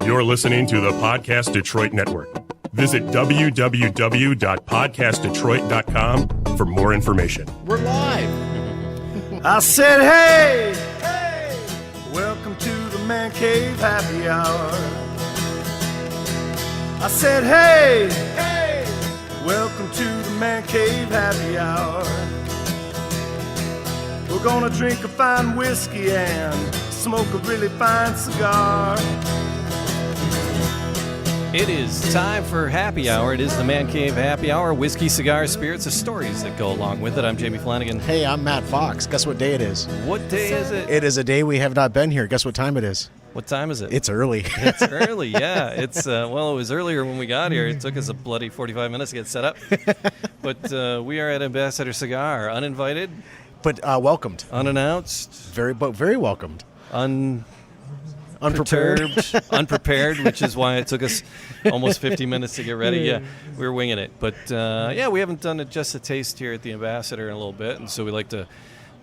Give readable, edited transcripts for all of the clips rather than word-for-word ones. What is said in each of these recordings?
You're listening to the Podcast Detroit Network. Visit www.podcastdetroit.com for more information. We're live. I said, hey, welcome to the Man Cave Happy Hour. I said, hey, welcome to the Man Cave Happy Hour. We're gonna drink a fine whiskey and smoke a really fine cigar. It is time for Happy Hour. It is the Man Cave Happy Hour. Whiskey, cigars, spirits, the stories that go along with it. I'm Jamie Flanagan. Hey, I'm Matt Fox. Guess what day it is? What day is it? It is a day we have not been here. Guess what time it is? What time is it? It's early. It's early, yeah. It's well, it was earlier when we got here. It took us a bloody 45 minutes to get set up. But we are at Ambassador Cigar, uninvited, But welcomed. unannounced, Very welcomed. unprepared, which is why it took us almost 50 minutes to get ready. Yeah, we were winging it. But yeah, we haven't done it just a taste here at the Ambassador in a little bit, and so we like to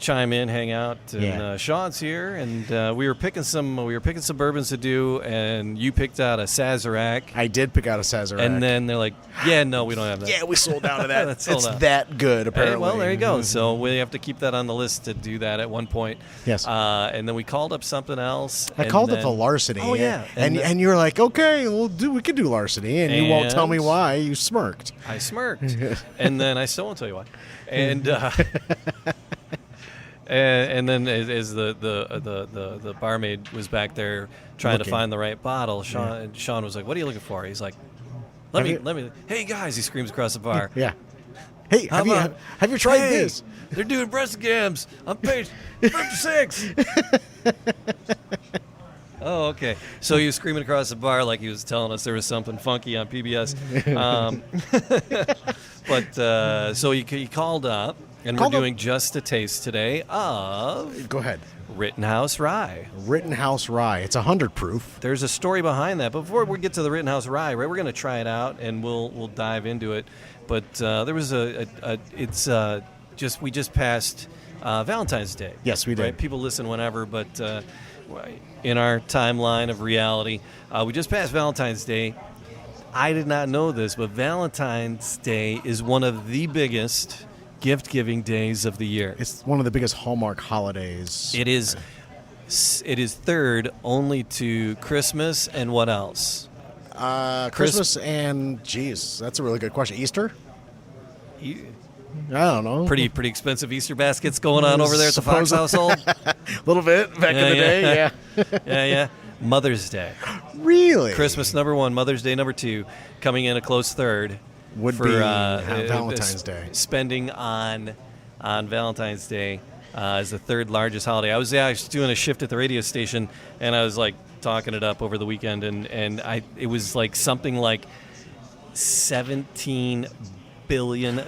chime in, hang out, and Sean's here, and we were picking some bourbons to do, and you picked out a Sazerac. I did pick out a Sazerac. And then they're like, yeah, no, we don't have that. Yeah, we sold out of that. That's sold it's out. that good, apparently. Hey, well, there you go. So we have to keep that on the list to do that at one point. Yes. And then we called up something else. I called it the larceny. Oh, yeah. And you were like, okay, we can do larceny. And you won't tell me why. You smirked. I smirked. And then I still won't tell you why. And and then as the barmaid was back there trying to find the right bottle, Sean was like, "What are you looking for?" He's like, "Let me. Hey guys!" He screams across the bar. Yeah. Hey, have you tried this? They're doing breast gams on page 56. Oh, okay. So he was screaming across the bar like he was telling us there was something funky on PBS. But so he called up, and we're doing just a taste today of... Go ahead. Rittenhouse Rye. Rittenhouse Rye. It's 100 proof. There's a story behind that. But before we get to the Rittenhouse Rye, right, we're going to try it out, and we'll dive into it. But there was we just passed Valentine's Day. Yes, we did. Right? People listen whenever, but in our timeline of reality, we just passed Valentine's Day. I did not know this, but Valentine's Day is one of the biggest gift-giving days of the year. It's one of the biggest Hallmark holidays. It is third only to Christmas and what else? Christmas and, geez, that's a really good question. Easter? I don't know. Pretty expensive Easter baskets going on over there at the Fox household. A little bit back in the day, yeah. Yeah. Mother's Day. Really? Christmas number 1, Mother's Day number 2, coming in a close third. Would be Valentine's Day. Spending on Valentine's Day is the third largest holiday. I was doing a shift at the radio station, and I was like talking it up over the weekend, and it was like something like $17 billion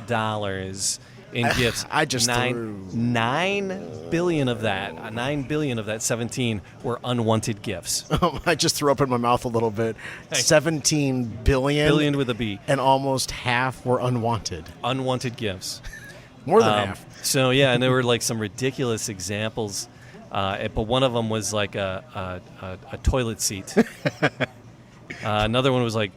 in gifts. I just $9 billion of that 17 were unwanted gifts. I just threw up in my mouth a little bit. 17 billion. Billion with a B. And almost half were unwanted. Unwanted gifts. More than half. So, yeah, and there were like some ridiculous examples. But one of them was like a toilet seat. Another one was like...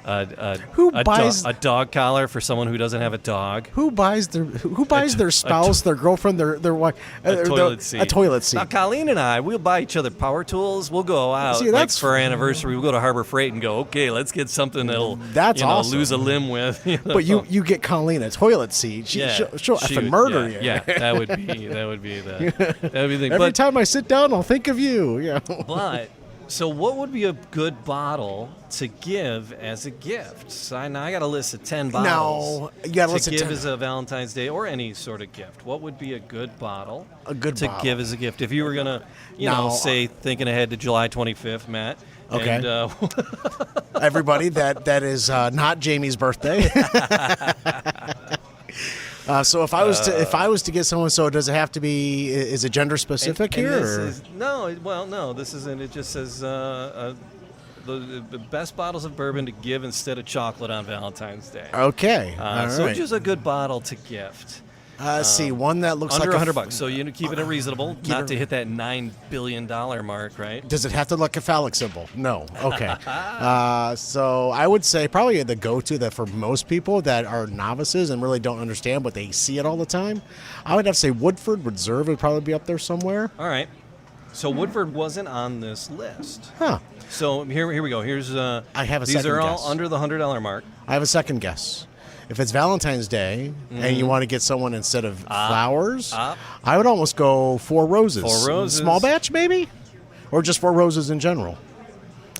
a dog collar for someone who doesn't have a dog. Who buys their spouse, their girlfriend, their wife a toilet seat? A toilet seat. Now, Colleen and I, we'll buy each other power tools. We'll go out for our anniversary. We'll go to Harbor Freight and go, okay, let's get something that'll awesome. lose a limb with. But you get Colleen a toilet seat. She'll effing murder you. Yeah, that would be the thing. Every time I sit down, I'll think of you. Yeah. But. So what would be a good bottle to give as a gift? So I got a list of 10 bottles you got a list to of give 10. as a Valentine's Day or any sort of gift. What would be a good bottle to give as a gift? If you were going to, say, thinking ahead to July 25th, Matt. Okay. And, everybody, that is not Jamie's birthday. So if I was to get someone, so does it have to be? Is it gender specific here? No. This isn't. It just says the best bottles of bourbon to give instead of chocolate on Valentine's Day. Okay. So just a good bottle to gift. See, one that looks under like $100. So you keep it reasonable, not to hit that $9 billion mark, right? Does it have to look like a phallic symbol? No. Okay. So I would say probably the go-to that for most people that are novices and really don't understand, but they see it all the time, I would have to say Woodford Reserve would probably be up there somewhere. All right. So Woodford wasn't on this list. Huh. So here we go. Here's I have a these second are all guess. under the $100 mark. I have a second guess. If it's Valentine's Day and you want to get someone instead of flowers, I would almost go Four Roses. Four Roses. Small batch, maybe? Or just Four Roses in general?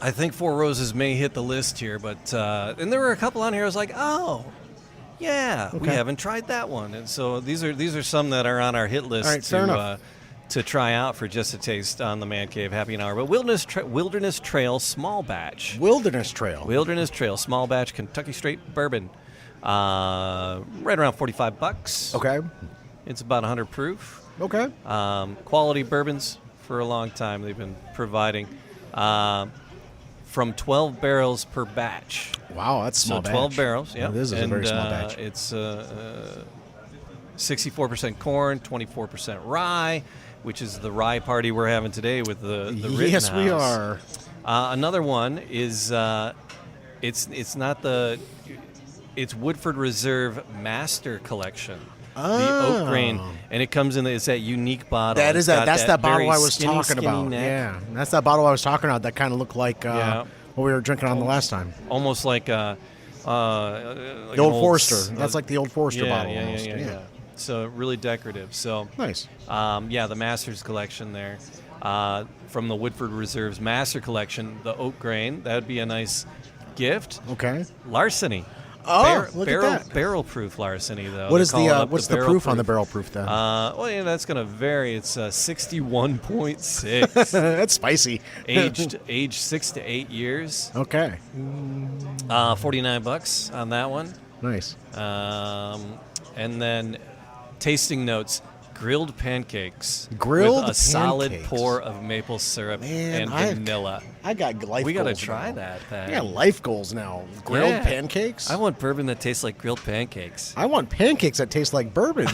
I think Four Roses may hit the list here, but and there were a couple on here. I was like, oh, yeah, we haven't tried that one, and so these are some that are on our hit list All right, fair enough. To try out for Just a Taste on the Man Cave Happy Hour. But Wilderness Trail Small Batch. Wilderness Trail. Wilderness Trail Small Batch Kentucky Straight Bourbon. Right around $45. Okay. It's about 100 proof. Okay. Quality bourbons for a long time they've been providing. From 12 barrels per batch. Wow, that's small batch. 12 barrels, yeah. This is a very small batch. It's 64% corn, 24% rye, which is the rye party we're having today with the Rittenhouse. Yes, we are. Another one is it's Woodford Reserve Master Collection. The oak grain, and it comes in. It's that unique bottle. That's that bottle I was skinny, talking about. Neck. Yeah, that's that bottle I was talking about. That kind of looked like what we were drinking on the last time. Almost like the old Forester. That's like the old Forester bottle. Almost. Yeah. So really decorative. So nice. The Masters collection there, from the Woodford Reserve's Master Collection, the oak grain. That would be a nice gift. Okay. Larceny. Oh, look at that. Barrel proof larceny, though. What is what's the proof on the barrel proof then? That's going to vary. It's 61.6. That's spicy. aged 6 to 8 years. Okay. $49 on that one. Nice. And then tasting notes. Grilled pancakes. With a solid pour of maple syrup and vanilla. I got life goals. We got to try that. I got life goals now. Grilled pancakes? I want bourbon that tastes like grilled pancakes. I want pancakes that taste like bourbon.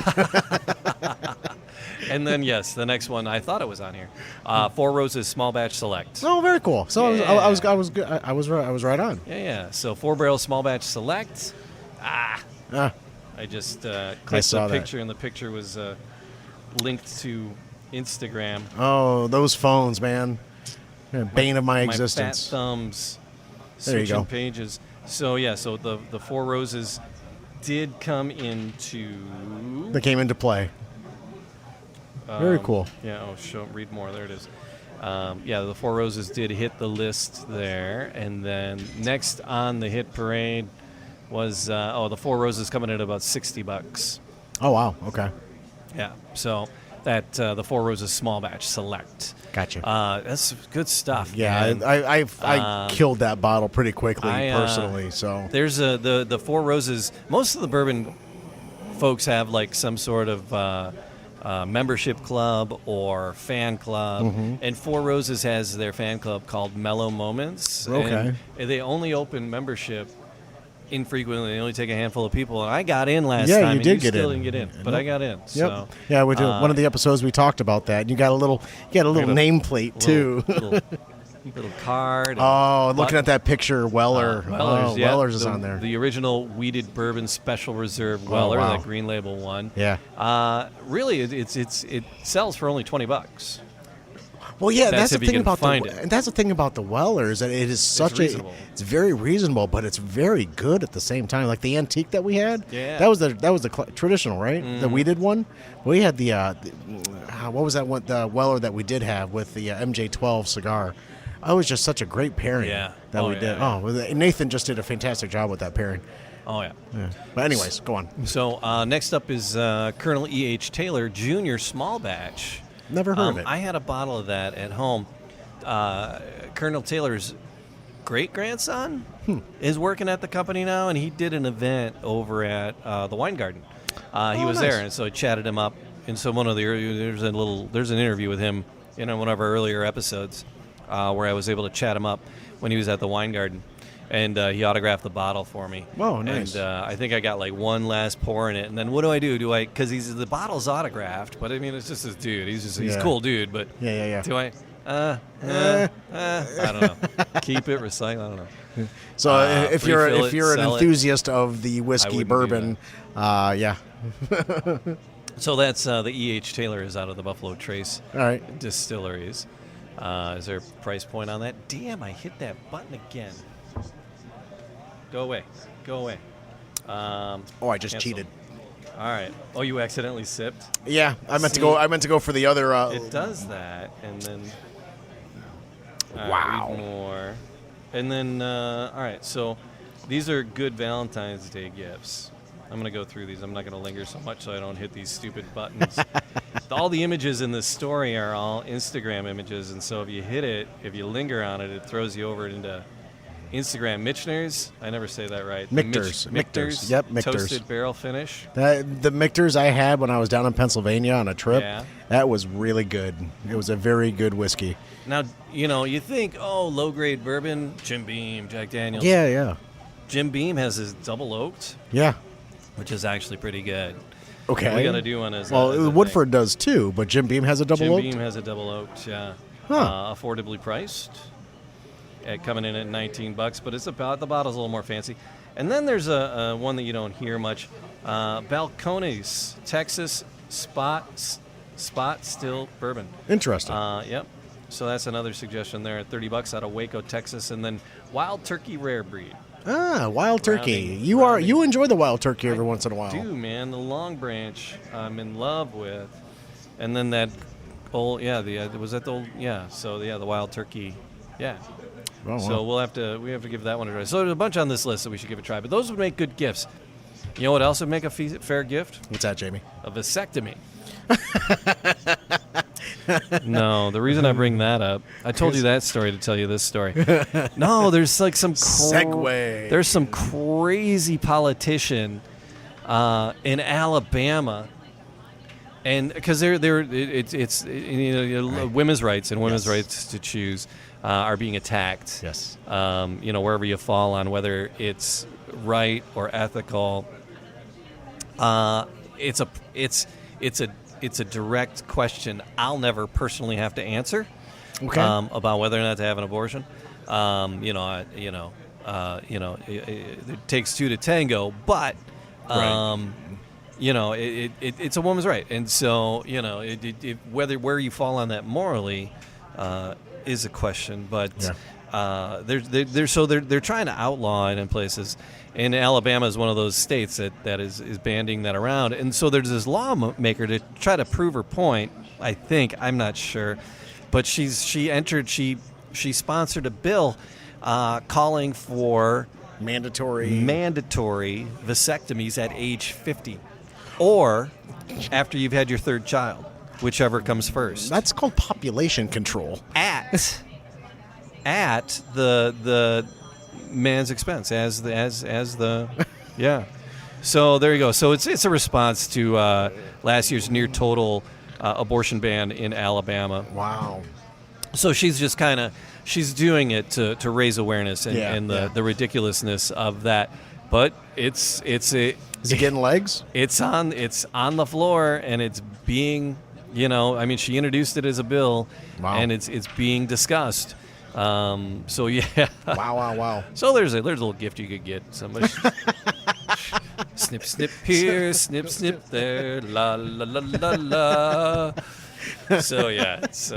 And then, yes, the next one, I thought it was on here. Four Roses Small Batch Select. Oh, very cool. So I was good. I was right on. Yeah. So 4 Barrel Small Batch Select. I just clicked the picture, and the picture was linked to Instagram. Oh, those phones, man. Bane of my existence. Fat thumbs. There you go. Pages. So, so the Four Roses did come into... They came into play. Very cool. Yeah, read more. There it is. The Four Roses did hit the list there. And then next on the hit parade was, the Four Roses coming in at about $60. Oh, wow. Okay. Yeah, so that the Four Roses Small Batch Select. Gotcha. That's good stuff. Yeah, I killed that bottle pretty quickly personally. So there's the Four Roses. Most of the bourbon folks have like some sort of membership club or fan club, and Four Roses has their fan club called Mellow Moments. Okay, and they only open membership infrequently. They only take a handful of people, and I got in last time. Yeah, you did get in. Still didn't get in, but I got in. Yep. So yeah, we did one of the episodes we talked about that. You got a little nameplate too. Little card. Looking at that picture, Weller's. Weller's is on there. The original Weeded Bourbon Special Reserve Weller, that green label one. Yeah. Really, it sells for only $20. Well, yeah, that's the thing about and that's the thing about the Weller is that it is it's very reasonable, but it's very good at the same time. Like the antique that we had, that was the traditional, right? The weeded one. We had the what was that one? The Weller that we did have with the MJ12 cigar. It was just such a great pairing that we did. Yeah. Nathan just did a fantastic job with that pairing. Oh, yeah. But anyways, go on. So next up is Colonel E.H. Taylor Jr. Small Batch. Never heard of it. I had a bottle of that at home. Colonel Taylor's great-grandson is working at the company now, and he did an event over at the Wine Garden. He was there, and so I chatted him up. And so there's an interview with him in one of our earlier episodes where I was able to chat him up when he was at the Wine Garden. And he autographed the bottle for me. Oh, nice. And I think I got like one last pour in it. And then what do? Because the bottle's autographed, but I mean, it's just this dude. He's a cool dude, but do I? I don't know. Keep it, recycle. I don't know. So if you're an sell enthusiast of the whiskey bourbon, yeah. So that's the E.H. Taylor is out of the Buffalo Trace distilleries. Is there a price point on that? Damn, I hit that button again. Go away. I just cheated. All right. Oh, you accidentally sipped? Yeah, I meant to go for the other. It does that, and then. Wow. Read more. And then, all right, so these are good Valentine's Day gifts. I'm going to go through these. I'm not going to linger so much so I don't hit these stupid buttons. All the images in this story are all Instagram images, and so if you hit it, if you linger on it, it throws you over into Instagram. Michter's, I never say that right. Michter's. Yep, Michter's. Toasted barrel finish. The Michter's I had when I was down in Pennsylvania on a trip, that was really good. It was a very good whiskey. Now, you think, low-grade bourbon, Jim Beam, Jack Daniels. Yeah. Jim Beam has his double oaked. Yeah. Which is actually pretty good. Okay. We got to do one as Woodford does too, but Jim Beam has a double oaked? Jim Beam has a double oaked, yeah. Affordably priced. Coming in at $19, but it's about the bottle's a little more fancy. And then there's a one that you don't hear much. Balcones, Texas Spot Still Bourbon. Interesting. Yep. So that's another suggestion there at $30 out of Waco, Texas. And then Wild Turkey Rare Breed. Wild Turkey. You enjoy the Wild Turkey every once in a while. I do, man. The Long Branch I'm in love with. And then that old, was that the old, so the Wild Turkey, yeah. Oh, wow. So we have to give that one a try. So there's a bunch on this list that we should give a try. But those would make good gifts. You know what else would make a fair gift? What's that, Jamie? A vasectomy. No, the reason I bring that up, I told you that story to tell you this story. No, there's like some segue. There's some crazy politician in Alabama, and because it's women's rights and women's rights to choose are being attacked. Yes. Wherever you fall on whether it's right or ethical, it's a direct question I'll never personally have to answer. Okay. About whether or not to have an abortion. It takes two to tango, but it's a woman's right, and so where you fall on that morally is a question. But they're trying to outlaw it in places. And Alabama is one of those states that is banding that around. And so there's this lawmaker to try to prove her point, I think. I'm not sure. But she sponsored a bill calling for mandatory vasectomies at age 50 or after you've had your third child, whichever comes first. That's called population control. At the man's expense as the So there you go. So it's a response to last year's near total abortion ban in Alabama. Wow. So she's just she's doing it to raise awareness and the ridiculousness of that. But is it getting legs? It's on the floor and it's being she introduced it as a bill. Wow. And it's being discussed. So yeah. Wow. So there's a little gift you could get somebody. Snip, snip here, snip, snip there, la la la la la. So yeah, it's.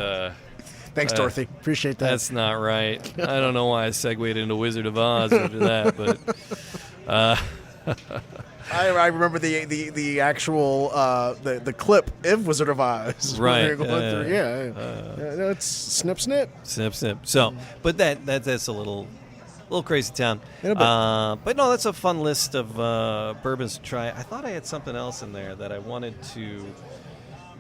Thanks, Dorothy. Appreciate that. That's not right. I don't know why I segued into Wizard of Oz after that, but. I remember the actual the clip of Wizard of Oz. Right. It's snip. Snip. So, but that's a little crazy town. But no, that's a fun list of bourbons to try. I thought I had something else in there that I wanted to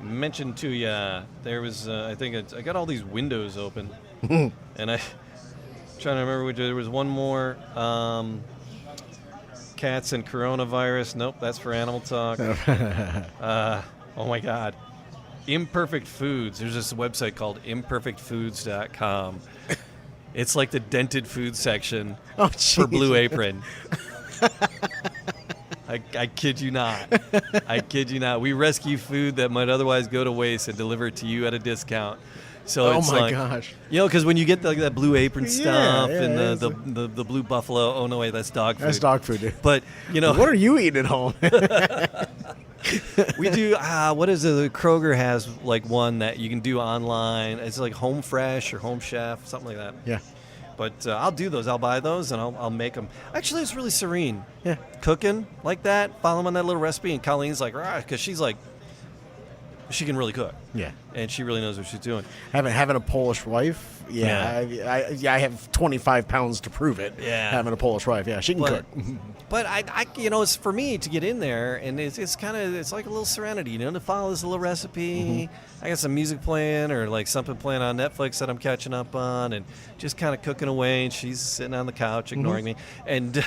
mention to you. There was I think I got all these windows open, and I'm trying to remember which. There was one more. Cats and coronavirus. Nope, that's for Animal Talk. Oh my God. Imperfect Foods. There's this website called imperfectfoods.com. It's like the dented food section Oh, for Blue jeez. Apron. I kid you not. I kid you not. We rescue food that might otherwise go to waste and deliver it to you at a discount. So Oh it's my like, gosh. you know, because when you get like that Blue Apron stuff yeah, and it's the Blue Buffalo, oh no wait, that's dog food. That's dog food, dude. But you know, What are you eating at home? we do. What is it? Kroger has like one that you can do online. It's like Home Fresh or Home Chef, something like that. Yeah. But I'll do those. I'll buy those and I'll make them. Actually, it's really serene. Yeah. Cooking like that. Follow them on that little recipe. And Colleen's like, because she's like, she can really cook. Yeah. And she really knows what she's doing. Having a Polish wife, I have 25 pounds to prove it. Yeah. Having a Polish wife, yeah, she can cook. But I, you know, it's for me to get in there, and it's kind of, it's like a little serenity, you know, to follow this little recipe. I got some music playing or like something playing on Netflix that I'm catching up on, and just kind of cooking away. And she's sitting on the couch ignoring me. And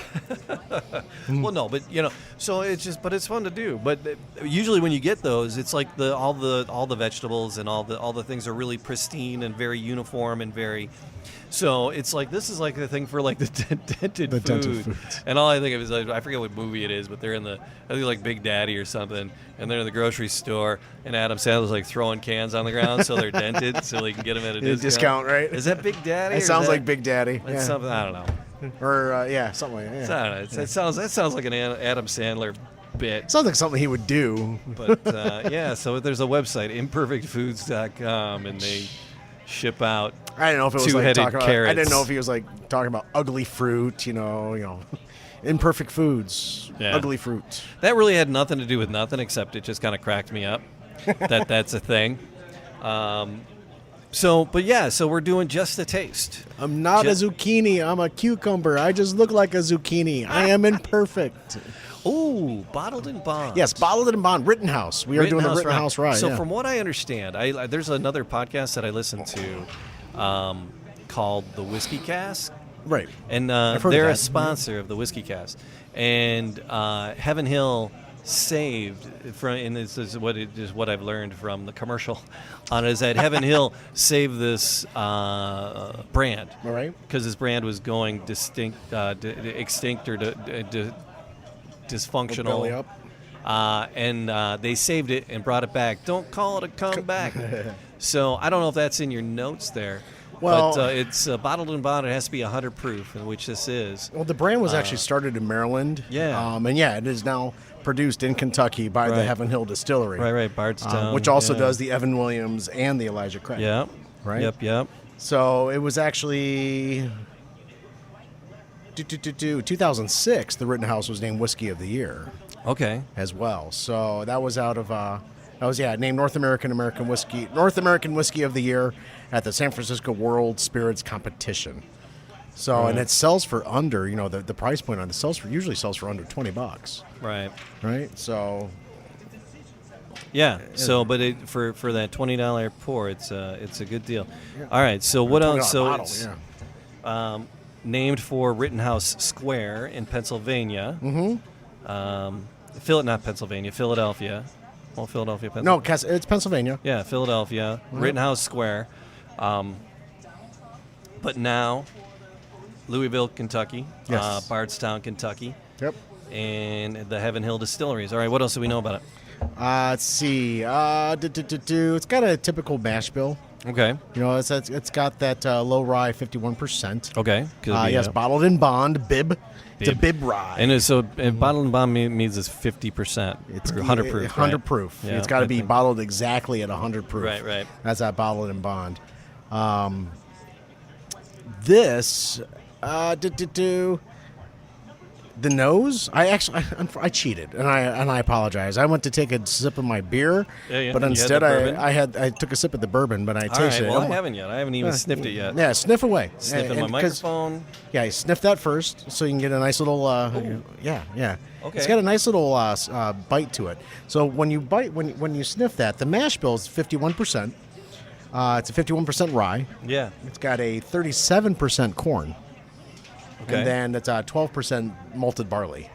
well, no, but you know, so it's just, but it's fun to do. But usually when you get those, it's like all the vegetables and all the things are really pristine and very uniform and very. So it's like, this is like the thing for like the dented food. dented foods. And all I think of is, like, I forget what movie it is, but they're in I think like Big Daddy or something, and they're in the grocery store, and Adam Sandler's like throwing cans on the ground so they're dented so they can get them at a Discount, right? Is that Big Daddy? It sounds like Big Daddy. It's something, I don't know. Or, something like that. I don't know. That sounds like an Adam Sandler bit. Sounds like something he would do. But so there's a website, imperfectfoods.com, and they ship out I didn't know if it was like two-headed talking about. carrots. I didn't know if he was like talking about ugly fruit. You know, imperfect foods, Yeah. ugly fruit. That really had nothing to do with nothing, except it just kind of cracked me up that's a thing. So we're doing just a taste. I'm not a zucchini. I'm a cucumber. I just look like a zucchini. I am imperfect. Ooh, bottled in bond. Yes, bottled in bond. Rittenhouse. We are doing a Rittenhouse rye. So yeah. from what I understand, there's another podcast that I listen to called The Whiskey Cast. Right. And I've heard of they're a that. sponsor of the Whiskey Cast. And Heaven Hill saved and this is what I've learned from the commercial on it, is that Heaven Hill saved this brand. All right. Because this brand was going extinct or dysfunctional. Belly up. And they saved it and brought it back. Don't call it a comeback. So I don't know if that's in your notes there. Well, but it's bottled and bond. It has to be 100 proof, in which this is. Well, the brand was actually started in Maryland. Yeah. It is now produced in Kentucky by the Right. Heaven Hill Distillery. Right, Bardstown. Which also does the Evan Williams and the Elijah Craig. Yeah. Right? Yep. So it was actually 2006. The Rittenhouse was named Whiskey of the Year Okay. as well. So that was out of named North American Whiskey of the Year at the San Francisco World Spirits Competition. So and it sells for under, the price point on it usually sells for under $20. Right. Right? So Yeah. So, but for that $20 pour, it's a good deal. All right. So what else? So bottle, it's yeah. named for Rittenhouse Square in Pennsylvania. Mm-hmm. Not Pennsylvania, Philadelphia. Well, Philadelphia, Pennsylvania. No, it's Pennsylvania. Yeah, Philadelphia, Rittenhouse Square. But now, Louisville, Kentucky, Yes. Bardstown, Kentucky, Yep. and the Heaven Hill Distilleries. All right, what else do we know about it? Let's see. It's got a typical mash bill. Okay. It's got that low rye 51%. Okay. Yes, bottled in bond, bib. It's a bib rye. And bottled and bond means it's 50%. It's 100 proof. 100 right? proof. Yeah, It's got to I be think- bottled exactly at 100 proof. Right. That's that bottled in bond. This, the nose. I cheated, and I apologize. I went to take a sip of my beer, Yeah, but and you had instead the bourbon? I took a sip of the bourbon, but I All tasted right, it. well, I haven't yet. I haven't even sniffed it yet. Yeah, sniff away. Sniffing And- my 'cause- microphone. Yeah, you sniff that first, so you can get a nice little. Yeah. Okay. It's got a nice little bite to it. So when you when you sniff that, the mash bill is 51%. It's a 51% rye. Yeah. It's got a 37% corn, Okay. and then it's 12% malted barley.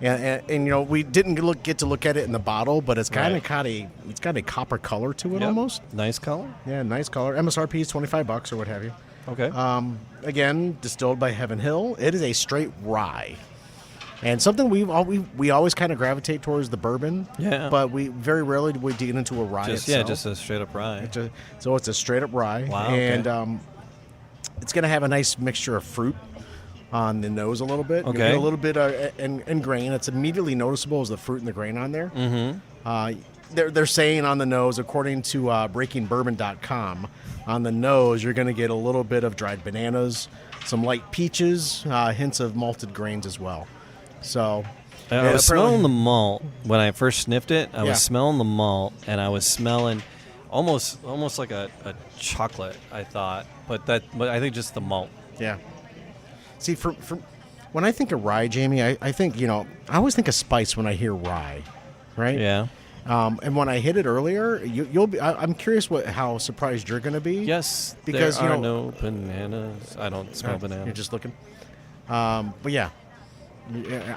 And we didn't get to look at it in the bottle, but it's kind of got a copper color to it Yep. almost. Nice color. Yeah, nice color. MSRP is $25 or what have you. Okay. Again, distilled by Heaven Hill. It is a straight rye. And something we always kind of gravitate towards the bourbon. Yeah. But we very rarely do we dig into a rye itself. Just a straight up rye. So it's a straight up rye. Wow. Okay. And it's going to have a nice mixture of fruit on the nose a little bit. Okay. You'll get a little bit and grain. It's immediately noticeable as the fruit and the grain on there. Mm-hmm. They're saying on the nose, according to breakingbourbon.com, on the nose you're going to get a little bit of dried bananas, some light peaches, hints of malted grains as well. So I was smelling the malt when I first sniffed it. I was smelling the malt, and I was smelling almost like a chocolate, I thought, but I think just the malt. Yeah. See, for when I think of rye, Jamie, I think I always think of spice when I hear rye, right? Yeah. And when I hit it earlier, you'll be. I'm curious how surprised you're going to be. Yes, because there are no bananas. I don't smell bananas. You're just looking. But yeah,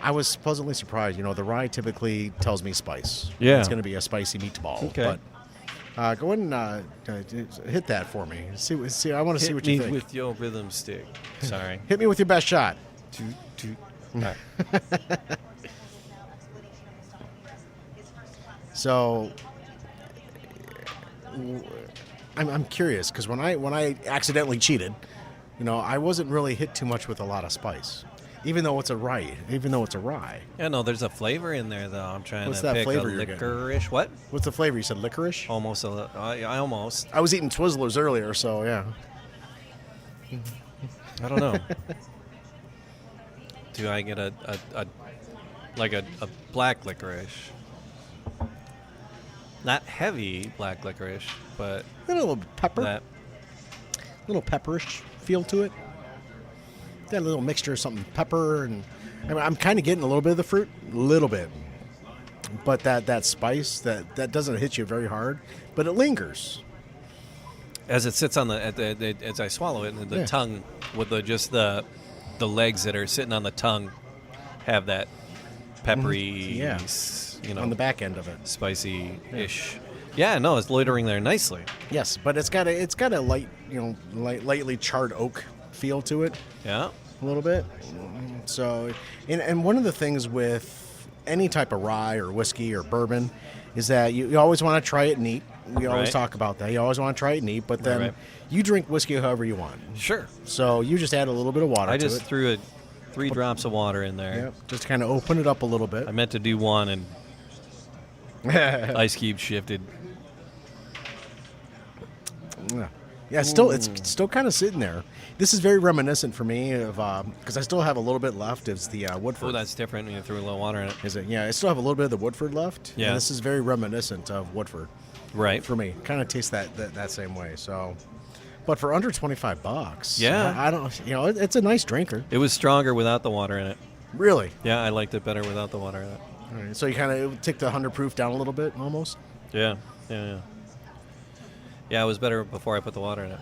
I was pleasantly surprised. The rye typically tells me spice. Yeah, it's going to be a spicy meatball. Okay. But go ahead and hit that for me. See. I want to see what you think. Hit me with your rhythm stick. Sorry. Hit me with your best shot. Toot. All right. So, I'm curious because when I accidentally cheated, I wasn't really hit too much with a lot of spice, even though it's a rye. Yeah, no, there's a flavor in there though. I'm trying What's to that pick flavor a you're getting? licorice. What? What's the flavor? You said licorice? Almost I almost. I was eating Twizzlers earlier, so yeah. I don't know. Do I get a black licorice? Not heavy black licorice, but A little pepper, that. little pepperish feel to it. Got a little mixture of something pepper, and I'm kind of getting a little bit of the fruit, a little bit, but that spice that doesn't hit you very hard, but it lingers. As it sits on as I swallow it, the tongue with the legs that are sitting on the tongue have that peppery, On the back end of it, spicy-ish. Yeah, no, it's loitering there nicely. yes, but it's got a light, lightly charred oak feel to it, Yeah. a little bit. So, and one of the things with any type of rye or whiskey or bourbon is that you always want to try it neat. We always Right. talk about that. You always want to try it neat, but then Right. you drink whiskey however you want. Sure. So you just add a little bit of water I to just it. threw 3 drops of water in there. Yep, just to kind of open it up a little bit. I meant to do one, and ice cube shifted. Yeah, it's still kind of sitting there. This is very reminiscent for me of because I still have a little bit left. It's the Woodford. Oh, that's different when you threw a little water in it. Is it? Yeah, I still have a little bit of the Woodford left. Yeah. And this is very reminiscent of Woodford Right. for me. Kind of tastes that same way. So, but for under $25, Yeah. I don't. It's a nice drinker. It was stronger without the water in it. Really. Yeah, I liked it better without the water in it. All right, so you kind of take the 100 proof down a little bit, almost. Yeah. Yeah, it was better before I put the water in it.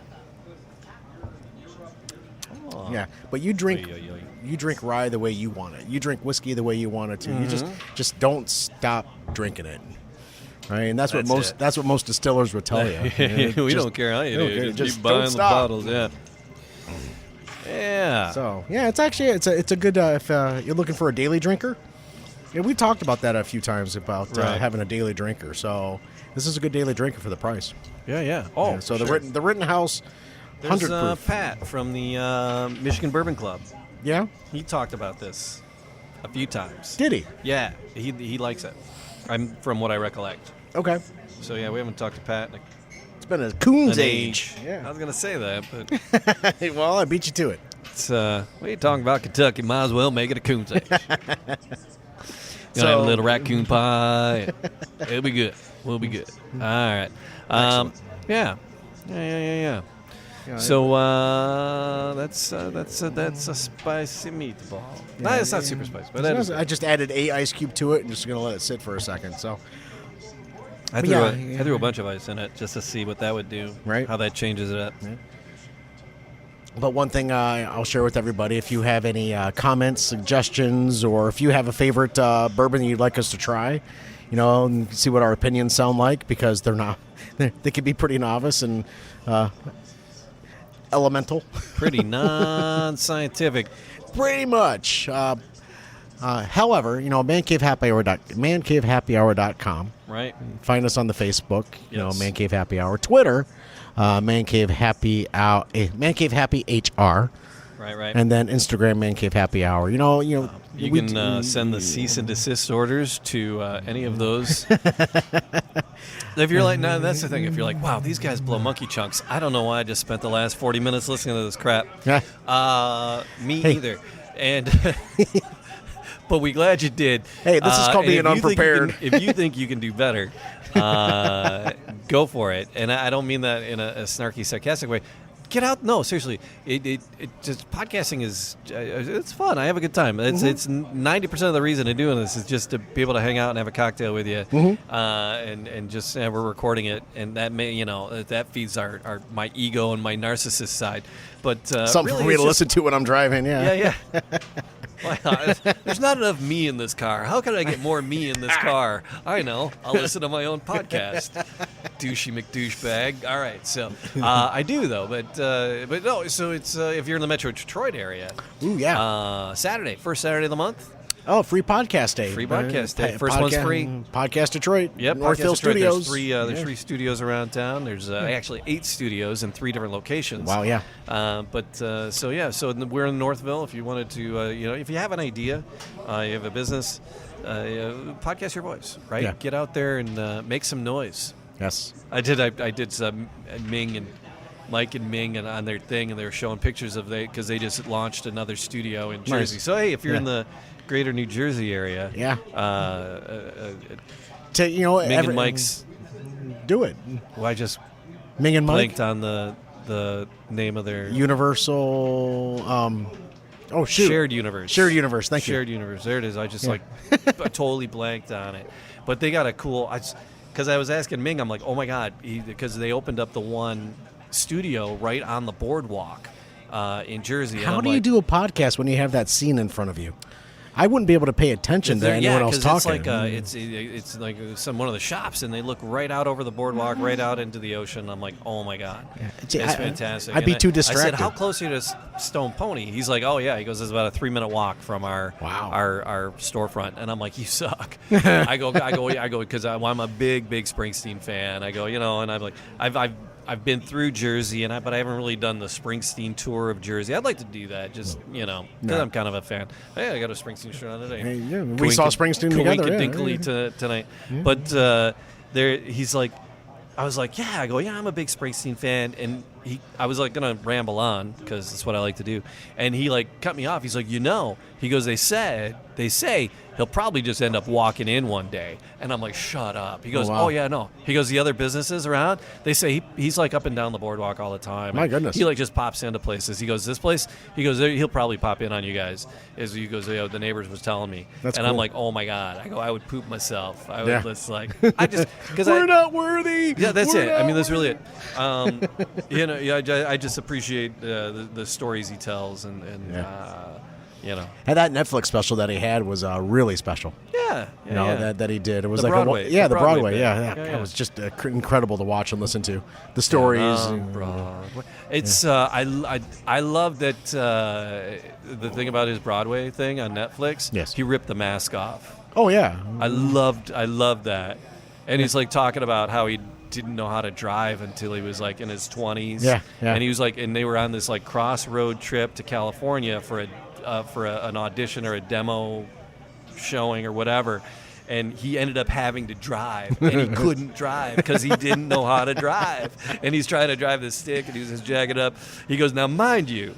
Oh. Yeah, but you drink Oy, oy, oy. you drink rye the way you want it. You drink whiskey the way you want it to. You just don't stop drinking it. Right, and that's what most distillers would tell you. We don't care how you do it. Just keep buying the bottles. Yeah. Yeah. So it's actually it's a good if you're looking for a daily drinker. Yeah, we talked about that a few times about Right. having a daily drinker. So this is a good daily drinker for the price. Yeah. Oh, Yeah, so sure. the Rittenhouse There's 100 proof. Pat from the Michigan Bourbon Club. Yeah, He talked about this a few times. did he? Yeah, he likes it. I'm from what I recollect. Okay, So yeah, we haven't talked to Pat in it's been a coon's an age. age. I Yeah. was gonna say that, but Well, I beat you to it. it's what are you talking about Kentucky? Might as well make it a coon's age. Gonna have a little raccoon pie. It'll be good. We'll be good. All right. Excellent. Yeah. Yeah, So that's a spicy meatball. No, it's not super spicy, but that is. I just added a ice cube to it and just gonna let it sit for a second. So I but threw a bunch of ice in it just to see what that would do. Right. How that changes it up. But one thing I'll share with everybody, if you have any comments, suggestions, or if you have a favorite bourbon that you'd like us to try, and see what our opinions sound like, because they could be pretty novice, and elemental. Pretty non-scientific. Pretty much. However, mancavehappyhour.com. Right. Find us on the Facebook, Man Cave Happy Hour. Twitter, Man Cave Happy HR. Right. And then Instagram, Man Cave Happy Hour. You can send the cease and desist orders to any of those. If you're like, no, that's the thing. If you're like, wow, these guys blow monkey chunks. I don't know why I just spent the last 40 minutes listening to this crap. Me either. And but we glad you did. Hey, this is called being unprepared. If you think you can do better, go for it. And I don't mean that in a snarky, sarcastic way. Get out. No, seriously. It just podcasting is it's fun. I have a good time. It's 90% of the reason I'm doing this is just to be able to hang out and have a cocktail with you, and just we're recording it, and that that feeds our my ego and my narcissist side. But something really for me to listen to when I'm driving. Yeah. There's not enough me in this car. How can I get more me in this car? I know. I'll listen to my own podcast. Douchey McDouchebag. All right, so I do though, but no. So it's if you're in the Metro Detroit area. Ooh, yeah. Saturday, first Saturday of the month. Oh, free podcast day. Free podcast day. First one's free. Podcast Detroit. Yep. Northville Studios. There's 3 studios around town. There's actually 8 studios in 3 different locations. Wow, yeah. So we're in Northville. If you wanted to, if you have an idea, you have a business, podcast your voice, right? Yeah. Get out there and make some noise. Yes. I did some Ming and Mike and Ming and on their thing, and they were showing pictures of because they just launched another studio in Jersey. Nice. So hey, if you're in the greater New Jersey area, Ming and Mike's, do it. Well, I just Ming and Mike blanked on the name of their Universal. Shared Universe. Shared Universe. Thank you. Shared Universe. There it is. I just I totally blanked on it, but they got a cool. Because I was asking Ming, I'm like, oh my god, because they opened up the one studio right on the boardwalk in Jersey. How do you do a podcast when you have that scene in front of you? I wouldn't be able to pay attention to anyone else talking. It's like one of the shops, and they look right out over the boardwalk, right out into the ocean. I'm like, oh my god, it's fantastic. I'd be too distracted. I said, how close are you to Stone Pony? He's like, oh yeah. He goes, it's about a 3-minute walk from our storefront, and I'm like, you suck. I go because I'm a big Springsteen fan. I go, and I'm like, I've been through Jersey, but I haven't really done the Springsteen tour of Jersey. I'd like to do that, just because I'm kind of a fan. Hey, I got a Springsteen shirt on today. Hey, we saw Springsteen together. Tonight. But he's like, I was like, yeah. I go, yeah, I'm a big Springsteen fan, and I was like gonna ramble on because that's what I like to do, and he like cut me off. He's like, he goes, they say he'll probably just end up walking in one day, and I'm like, shut up. He goes, oh yeah, no. He goes, the other businesses around, they say he's like up and down the boardwalk all the time. My goodness. He like just pops into places. He goes, this place. He goes, he'll probably pop in on you guys. He goes, the neighbors was telling me, that's and cool. I'm like, oh my god. I go, I would poop myself. I would just like, I just because we're not worthy. Yeah, that's it. I mean, that's really it. I just appreciate the stories he tells, and And that Netflix special that he had was really special. Yeah. That he did. It was the like Broadway. The Broadway. Bit. Yeah. It was just incredible to watch and listen to. The stories. Broadway. It's I love that the thing about his Broadway thing on Netflix. Yes. He ripped the mask off. Oh yeah. I loved that, and he's like talking about how he didn't know how to drive until he was like in his 20s. Yeah. And he was like, and they were on this like cross-road trip to California for an audition or a demo showing or whatever, and he ended up having to drive, and he couldn't drive because he didn't know how to drive, and he's trying to drive this stick, and he's just jagged up. He goes, now mind you,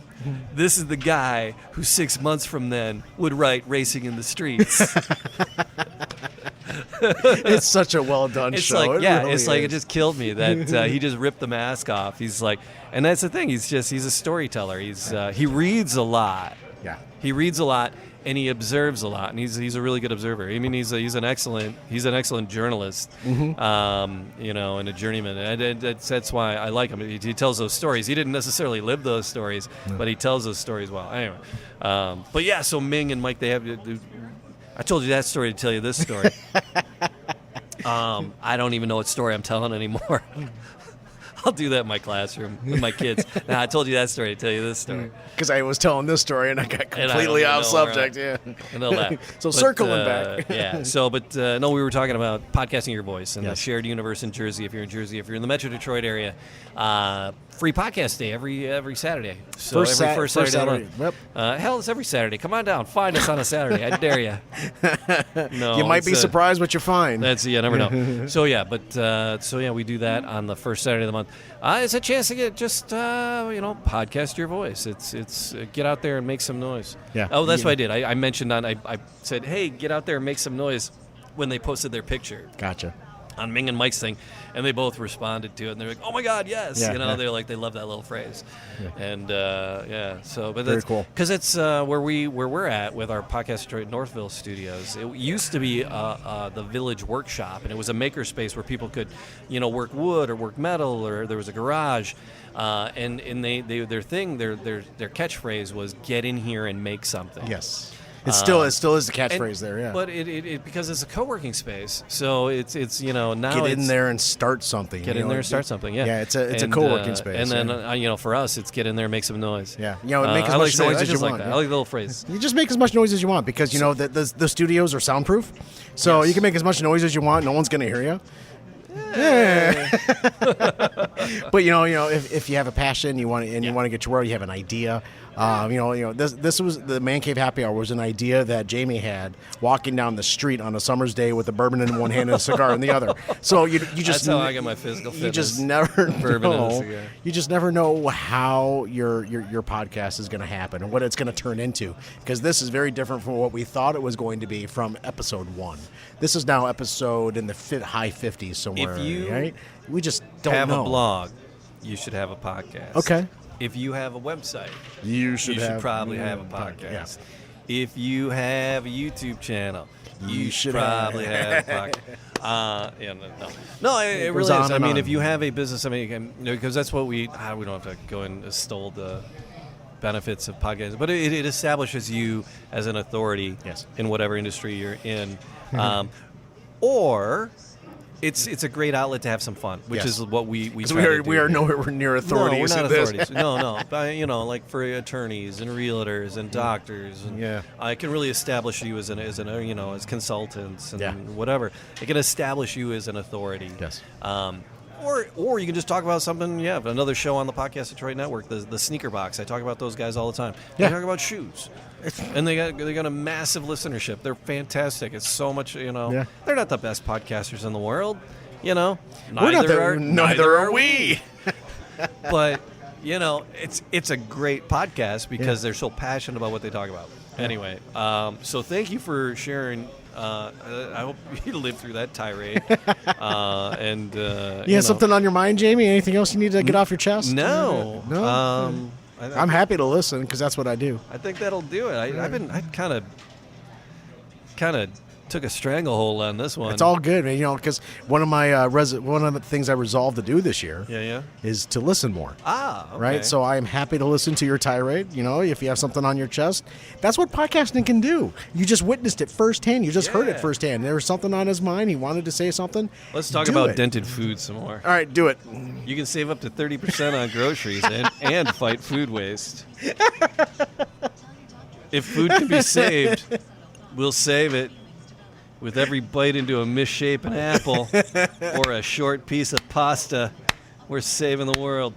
this is the guy who 6 months from then would write Racing in the Streets. It's such a well done show. Like, it just killed me that he just ripped the mask off. He's like, and that's the thing. He's a storyteller. He reads a lot. Yeah. He reads a lot, and he observes a lot, and he's a really good observer. I mean, he's an excellent journalist, and a journeyman. And that's why I like him. He tells those stories. He didn't necessarily live those stories, but he tells those stories well. Anyway, but yeah. So Ming and Mike, I told you that story to tell you this story. I don't even know what story I'm telling anymore. I'll do that in my classroom with my kids. Now I told you that story. I tell you this story Because I was telling this story and I got completely off subject. Yeah. I know that. So circling back. Yeah. So, no, we were talking about podcasting your voice and the shared universe in Jersey. If you're in Jersey, if you're in the Metro Detroit area, free podcast day every Saturday. So first Saturday of the month. Yep. Hell, it's every Saturday. Come on down. Find us on a Saturday. I dare you. No, you might be surprised what you find. Never know. So we do that on the first Saturday of the month. It's a chance to get just podcast your voice. It's get out there and make some noise. Yeah. Oh, that's what I did. I mentioned I said, hey, get out there and make some noise when they posted their picture. Gotcha. On Ming and Mike's thing, and they both responded to it, and they're like, "Oh my God, yes!" They're like, they love that little phrase, and So, but very that's cool because it's where we're at with our Podcast Detroit Northville studios. It used to be the Village Workshop, and it was a makerspace where people could, work wood or work metal, or there was a garage, and their catchphrase was "Get in here and make something." Yes. It still is the catchphrase there, yeah. But it because it's a co-working space, so it's now get in there and start something. Get in there and start something, yeah. Yeah, it's a co-working space. And then for us, it's get in there and make some noise. Yeah, make as much noise as you want. I like the little phrase. You just make as much noise as you want because the studios are soundproof, so you can make as much noise as you want. No one's going to hear you. Yeah. But if you have a passion, you want to get to where you have an idea. This was the Man Cave Happy Hour was an idea that Jamie had walking down the street on a summer's day with a bourbon in one hand and a cigar in the other. So you just that's how I get my physical fitness. You just never bourbon know. and a cigar. You just never know how your podcast is going to happen and what it's going to turn into, because this is very different from what we thought it was going to be from episode 1. This is now episode in the high 50s somewhere. If you right? We just don't have know. a blog, you should have a podcast. Okay. If you have a website, you should probably have a podcast. Yeah. If you have a YouTube channel, you should probably have a podcast. No, it really is. I mean, if you have a business, because that's what we don't have to go and extol the benefits of podcasting, but it establishes you as an authority in whatever industry you're in, or it's a great outlet to have some fun, which is what we try to do. We are nowhere near authorities. No, we're not authorities. No. But, like for attorneys and realtors and doctors, and I can really establish you as consultants and whatever. It can establish you as an authority. Yes. Or you can just talk about something. Yeah, another show on the Podcast Detroit Network, the Sneaker Box. I talk about those guys all the time. They talk about shoes, and they got a massive listenership. They're fantastic. It's so much. They're not the best podcasters in the world. Neither are we. But it's a great podcast because they're so passionate about what they talk about. Anyway, so thank you for sharing. I hope you lived through that tirade. You have something on your mind, Jamie? Anything else you need to get off your chest? No. I'm happy to listen because that's what I do. I think that'll do it. I kind of took a stranglehold on this one. It's all good, man. Because one of my one of the things I resolved to do this year, is to listen more. Okay. Right. So I am happy to listen to your tirade. If you have something on your chest, that's what podcasting can do. You just witnessed it firsthand. You just heard it firsthand. There was something on his mind. He wanted to say something. Let's talk about dented food some more. All right, do it. You can save up to 30% on groceries and fight food waste. If food can be saved, we'll save it. With every bite into a misshapen apple or a short piece of pasta, we're saving the world.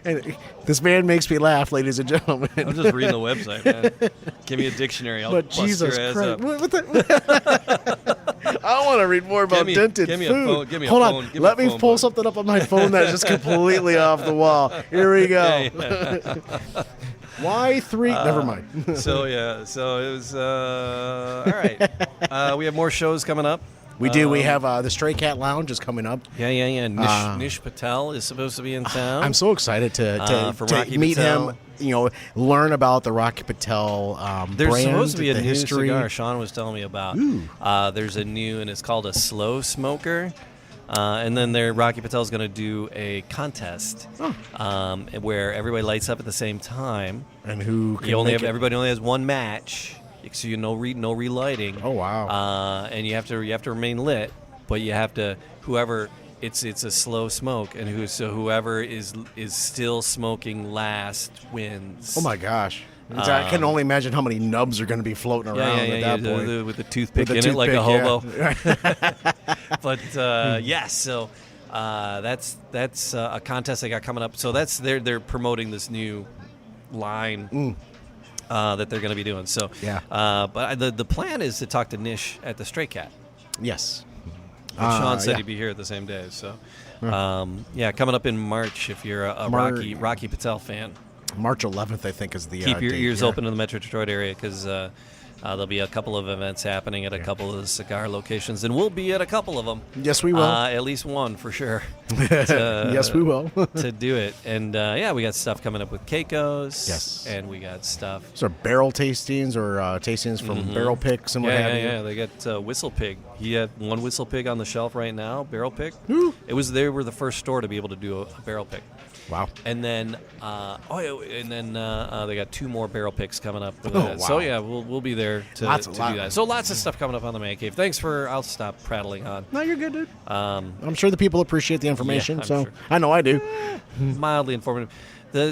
And this man makes me laugh, ladies and gentlemen. I'm just reading the website, man. Give me a dictionary. I'll bust Jesus your ass Christ. up. I want to read more about dented food. Hold on. Let me pull something up on my phone that's just completely off the wall. Here we go. Why 3? Never mind. So it was all right. We have more shows coming up. We do. We have the Stray Cat Lounge is coming up. Yeah. Nish Patel is supposed to be in town. I'm so excited to meet him. Learn about the Rocky Patel There's brand. Supposed to be a new history. cigar Sean was telling me about. There's a new, and it's called a Slow Smoker. And then Rocky Patel's going to do a contest where everybody lights up at the same time. And who can everybody only has one match, so no relighting. Oh wow! And you have to remain lit, but you have to whoever it's a slow smoke, and whoever is still smoking last wins. Oh my gosh! I can only imagine how many nubs are going to be floating around at that point. With the toothpick in it, like a hobo. But so that's a contest they got coming up. So they're promoting this new line that they're going to be doing. So but the plan is to talk to Nish at the Stray Cat. Yes. Sean said he'd be here the same day. So coming up in March if you're a Rocky Patel fan. March 11th, I think, is the Keep your date ears here. open in the Metro Detroit area because there'll be a couple of events happening at a couple of the cigar locations, and we'll be at a couple of them. Yes, we will. At least one for sure. Yes, we will. To do it. And, we got stuff coming up with Keiko's. Yes. And we got stuff. So barrel tastings or tastings from barrel picks and what have you. Yeah, they got Whistle Pig. He had one Whistle Pig on the shelf right now, barrel pick. They were the first store to be able to do a barrel pick. Wow. And then, they got 2 more barrel picks coming up. Wow. So we'll be there to do that. So lots of stuff coming up on the Man Cave. Thanks I'll stop prattling on. No, you're good, dude. I'm sure the people appreciate the information. I'm so sure. I know I do. Mildly informative.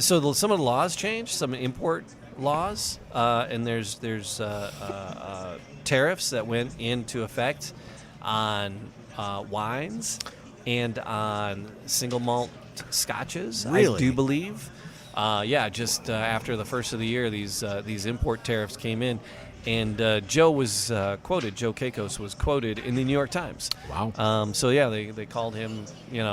Some of the laws changed. Some import laws, and there's tariffs that went into effect on wines and on single malt scotches. Really? I do believe. Just after the first of the year, these import tariffs came in, and Joe was quoted. Joe Keikos was quoted in the New York Times. Wow. They called him.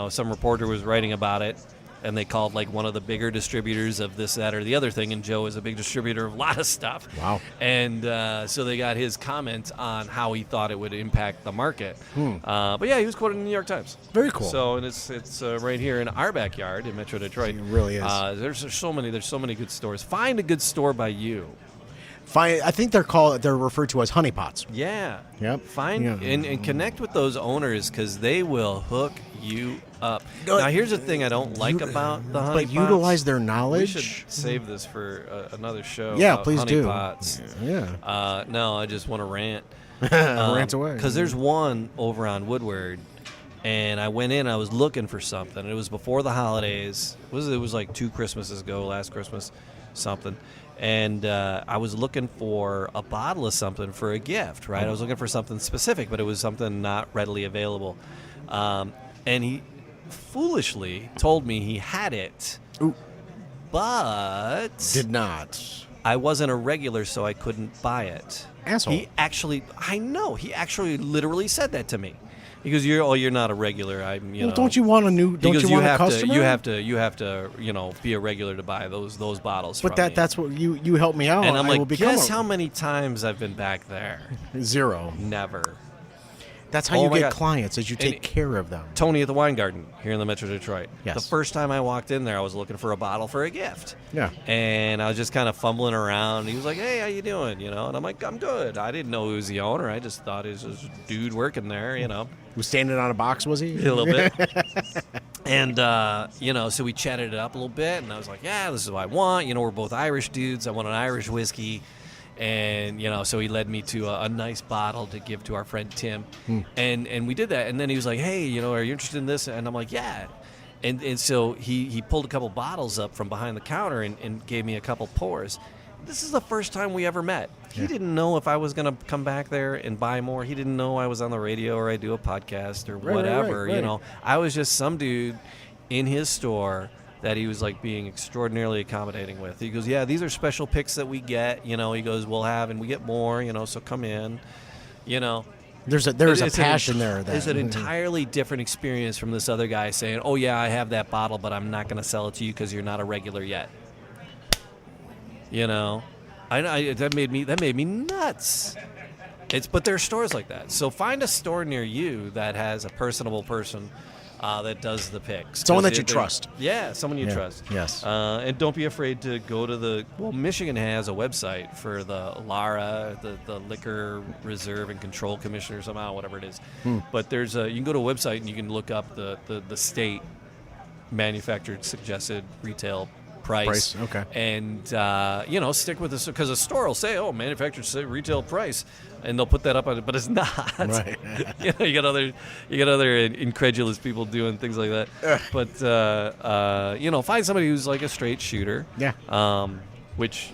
Some reporter was writing about it, and they called like one of the bigger distributors of this, that, or the other thing. And Joe is a big distributor of a lot of stuff. Wow. And so they got his comment on how he thought it would impact the market. He was quoted in the New York Times. Very cool. So, and it's right here in our backyard in Metro Detroit. It really is. There's so many good stores. Find a good store by you. I think they're referred to as honeypots. Yeah. Yep. Find Yeah. and connect with those owners because they will hook you up. Now, here's the thing I don't like about the honey But utilize their We knowledge. should save this for another show. Yeah, about please honey do. Pots. Yeah. No, I just want to rant. Rant away. Because there's one over on Woodward, and I went in. I was looking for something. It was before the holidays. It was like 2 Christmases ago, last Christmas, something. And I was looking for a bottle of something for a gift, right? I was looking for something specific, but it was something not readily available. And he foolishly told me he had it, but Did not. I wasn't a regular, so I couldn't buy it. Asshole. He actually literally said that to me. He goes, "You're not a regular. Don't you want a new? Don't He goes, you want a customer? You have to, be a regular to buy those bottles." But from me. that's what you help me out. And I'm I will like, become guess how many times I've been back there? 0. Never. That's how Oh you my get God. clients, is you take And- care of them. Tony at the Wine Garden here in the Metro Detroit. Yes. The first time I walked in there, I was looking for a bottle for a gift. Yeah. And I was just kind of fumbling around. He was like, "Hey, how you doing?" And I'm like, "I'm good." I didn't know he was the owner. I just thought he was this dude working there. Was standing on a box, was he? A little bit. And, so we chatted it up a little bit, and I was like, yeah, this is what I want. We're both Irish dudes. I want an Irish whiskey. And, so he led me to a nice bottle to give to our friend Tim. And we did that. And then he was like, hey, are you interested in this? And I'm like, yeah. And so he pulled a couple bottles up from behind the counter and gave me a couple pours. This is the first time we ever met. He didn't know if I was going to come back there and buy more. He didn't know I was on the radio or I do a podcast or whatever. Right. I was just some dude in his store that he was like being extraordinarily accommodating with. He goes, yeah, these are special picks that we get. He goes, we'll have, and we get more, so come in, There's a passion there. There's an entirely different experience from this other guy saying, oh, yeah, I have that bottle, but I'm not going to sell it to you because you're not a regular yet. That made me nuts. But there are stores like that. So find a store near you that has a personable person that does the picks. Someone that you trust. Yeah, someone you trust. Yes. And don't be afraid to go to Michigan has a website for the LARA, the Liquor Reserve and Control Commission or somehow, whatever it is. But there's you can go to a website and you can look up the state manufactured suggested retail price. Okay. And stick with this because a store will say, "Oh, manufacturer say retail price," and they'll put that up on it, but it's not. Right. You got other incredulous people doing things like that. But find somebody who's like a straight shooter. Yeah. Which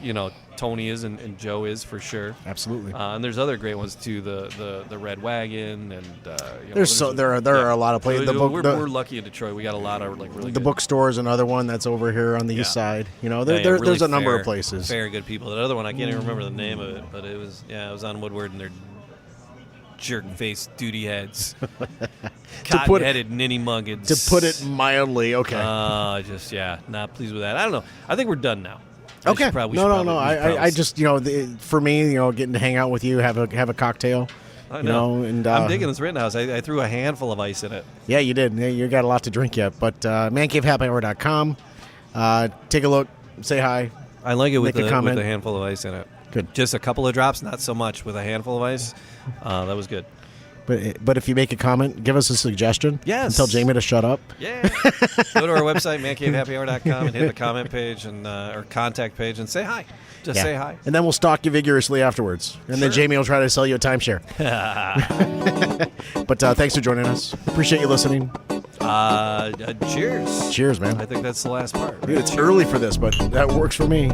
Tony is and Joe is for sure. Absolutely. And there's other great ones too. The Red Wagon and there are a lot of places. We're lucky in Detroit. We got a lot of like really the good, bookstore is another one that's over here on the east side. really there's a number fair, of places. Very good people. That other one I can't even remember the name of it, but it was on Woodward and they're jerk-faced duty heads, cotton-headed ninny muggins. To put it mildly, okay. Not pleased with that. I don't know. I think we're done now. Okay. No. I just for me, getting to hang out with you, have a cocktail. I know. And I'm digging this Rittenhouse. I threw a handful of ice in it. Yeah, you did. You got a lot to drink yet, but mancavehappyhour.com. Take a look. Say hi. I like it with a handful of ice in it. Good. Just a couple of drops, not so much. With a handful of ice, that was good. But if you make a comment, give us a suggestion. Yes. And tell Jamie to shut up. Yeah. Go to our website, mancavehappyhour.com, and hit the comment page or contact page and say hi. Just say hi. And then we'll stalk you vigorously afterwards. And then Jamie will try to sell you a timeshare. But thanks for joining us. Appreciate you listening. Cheers. Cheers, man. I think that's the last part. Right? Dude, it's early for this, but that works for me.